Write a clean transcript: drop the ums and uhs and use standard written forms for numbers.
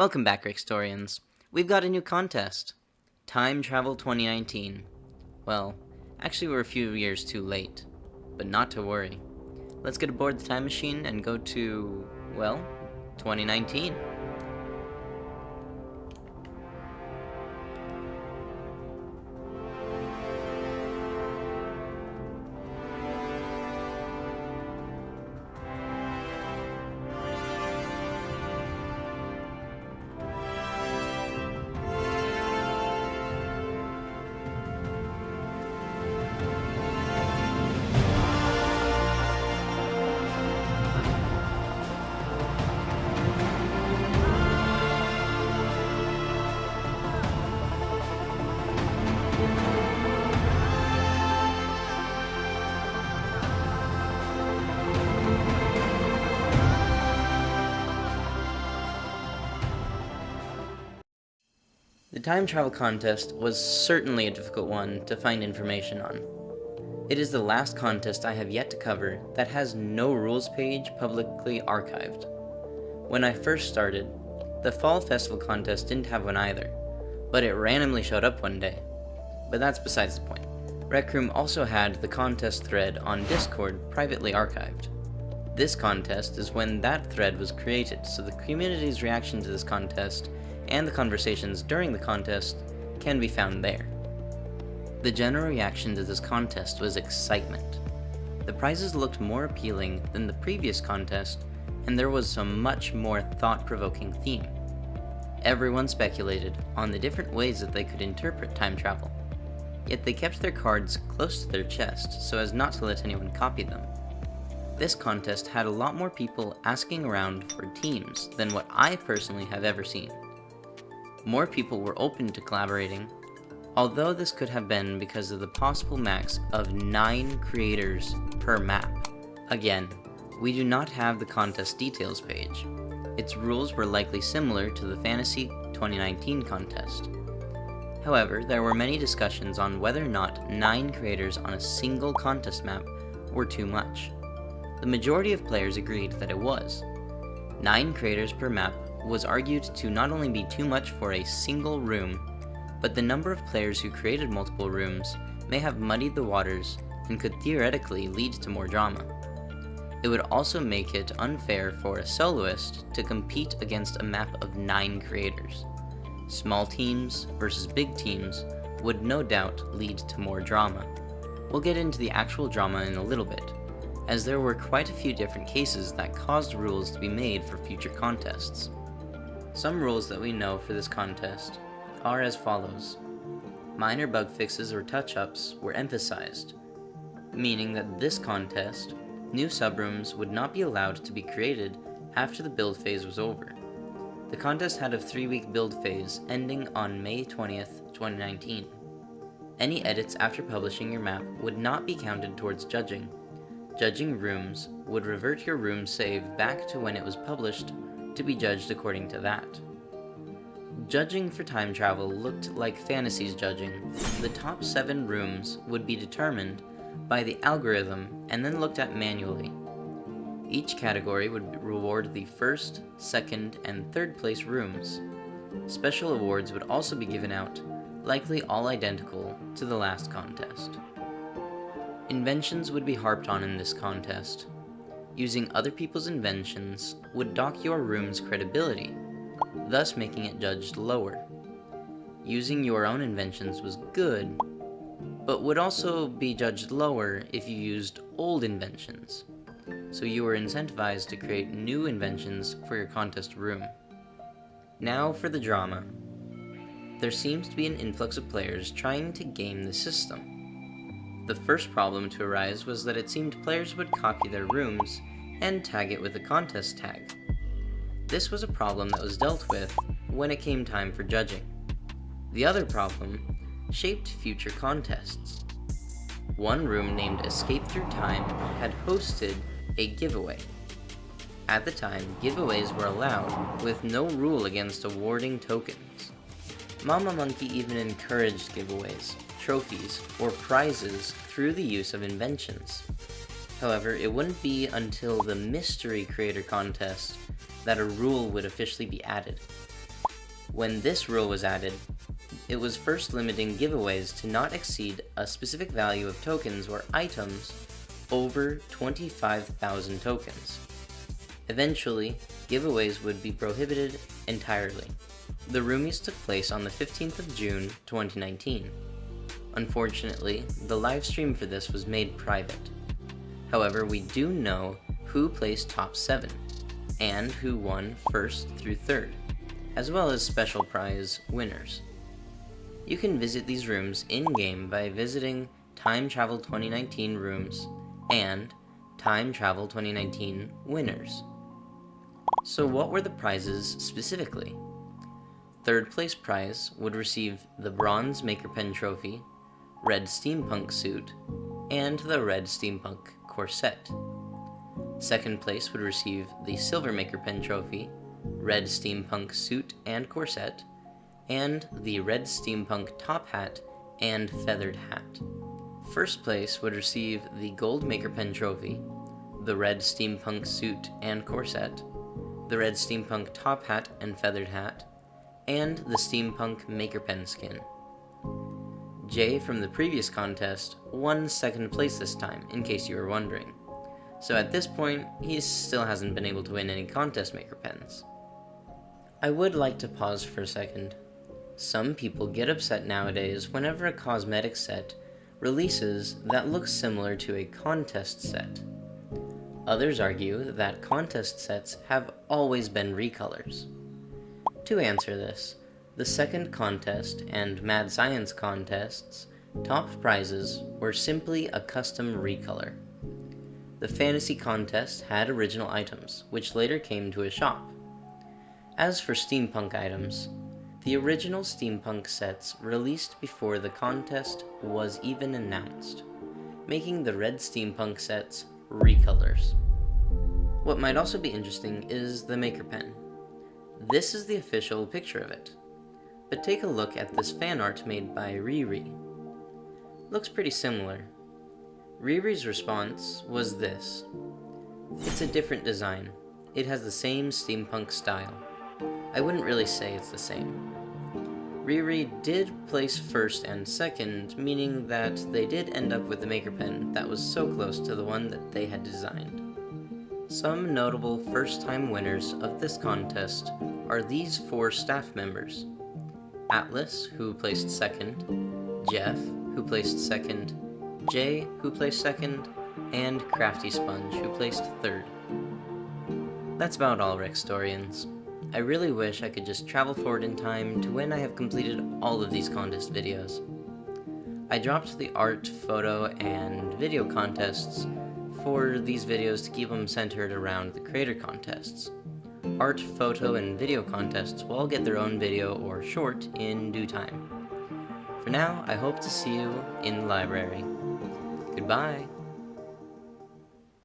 Welcome back, Rextorians. We've got a new contest. Time Travel 2019. Well, actually we're a few years too late. But not to worry. Let's get aboard the time machine and go to, well, 2019. The time travel contest was certainly a difficult one to find information on. It is the last contest I have yet to cover that has no rules page publicly archived. When I first started, the Fall Festival contest didn't have one either, but it randomly showed up one day. But that's besides the point. Rec Room also had the contest thread on Discord privately archived. This contest is when that thread was created, so the community's reaction to this contest and the conversations during the contest can be found there. The general reaction to this contest was excitement. The prizes looked more appealing than the previous contest, and there was some much more thought-provoking theme. Everyone speculated on the different ways that they could interpret time travel, yet they kept their cards close to their chest so as not to let anyone copy them. This contest had a lot more people asking around for teams than what I personally have ever seen. More people were open to collaborating, although this could have been because of the possible max of 9 creators per map. Again, we do not have the contest details page. Its rules were likely similar to the Fantasy 2019 contest. However, there were many discussions on whether or not 9 creators on a single contest map were too much. The majority of players agreed that it was. 9 creators per map was argued to not only be too much for a single room, but the number of players who created multiple rooms may have muddied the waters and could theoretically lead to more drama. It would also make it unfair for a soloist to compete against a map of 9 creators. Small teams versus big teams would no doubt lead to more drama. We'll get into the actual drama in a little bit, as there were quite a few different cases that caused rules to be made for future contests. Some rules that we know for this contest are as follows. Minor bug fixes or touch-ups were emphasized, meaning that this contest, new subrooms would not be allowed to be created after the build phase was over. The contest had a 3-week build phase ending on May 20th, 2019. Any edits after publishing your map would not be counted towards judging. Judging rooms would revert your room save back to when it was published to be judged according to that. Judging for time travel looked like Fantasy's judging. The top 7 rooms would be determined by the algorithm and then looked at manually. Each category would reward the first, second, and third place rooms. Special awards would also be given out, likely all identical to the last contest. Inventions would be harped on in this contest. Using other people's inventions would dock your room's credibility, thus making it judged lower. Using your own inventions was good, but would also be judged lower if you used old inventions, so you were incentivized to create new inventions for your contest room. Now for the drama. There seems to be an influx of players trying to game the system. The first problem to arise was that it seemed players would copy their rooms and tag it with a contest tag. This was a problem that was dealt with when it came time for judging. The other problem shaped future contests. One room named Escape Through Time had hosted a giveaway. At the time, giveaways were allowed, with no rule against awarding tokens. Mama Monkey even encouraged giveaways, trophies, or prizes through the use of inventions. However, it wouldn't be until the Mystery Creator Contest that a rule would officially be added. When this rule was added, it was first limiting giveaways to not exceed a specific value of tokens or items over 25,000 tokens. Eventually, giveaways would be prohibited entirely. The Roomies took place on the 15th of June 2019. Unfortunately, the live stream for this was made private. However, we do know who placed top 7, and who won 1st through 3rd, as well as special prize winners. You can visit these rooms in-game by visiting Time Travel 2019 Rooms and Time Travel 2019 Winners. So what were the prizes specifically? 3rd place prize would receive the Bronze Maker Pen Trophy, Red Steampunk Suit, and the Red Steampunk Corset. 2nd place would receive the Silver Maker Pen Trophy, Red Steampunk Suit and Corset, and the Red Steampunk Top Hat and Feathered Hat. 1st place would receive the Gold Maker Pen Trophy, the Red Steampunk Suit and Corset, the Red Steampunk Top Hat and Feathered Hat, and the Steampunk Maker Pen skin. Jay from the previous contest won 2nd place this time, in case you were wondering. So at this point, he still hasn't been able to win any contest maker pens. I would like to pause for a second. Some people get upset nowadays whenever a cosmetic set releases that looks similar to a contest set. Others argue that contest sets have always been recolors. To answer this, the 2nd contest and Mad Science contests' top prizes were simply a custom recolor. The fantasy contest had original items, which later came to a shop. As for steampunk items, the original steampunk sets released before the contest was even announced, making the red steampunk sets recolors. What might also be interesting is the Maker Pen. This is the official picture of it, but take a look at this fan art made by Riri. Looks pretty similar. Riri's response was this. It's a different design. It has the same steampunk style. I wouldn't really say it's the same. Riri did place 1st and 2nd, meaning that they did end up with a Maker Pen that was so close to the one that they had designed. Some notable first-time winners of this contest are these 4 staff members. Atlas, who placed 2nd, Jeff, who placed 2nd, Jay, who placed 2nd, and Crafty Sponge, who placed 3rd. That's about all, Rextorians. I really wish I could just travel forward in time to when I have completed all of these contest videos. I dropped the art, photo, and video contests for these videos to keep them centered around the creator contests. Art, photo, and video contests will all get their own video or short in due time. For now, I hope to see you in the library. Goodbye!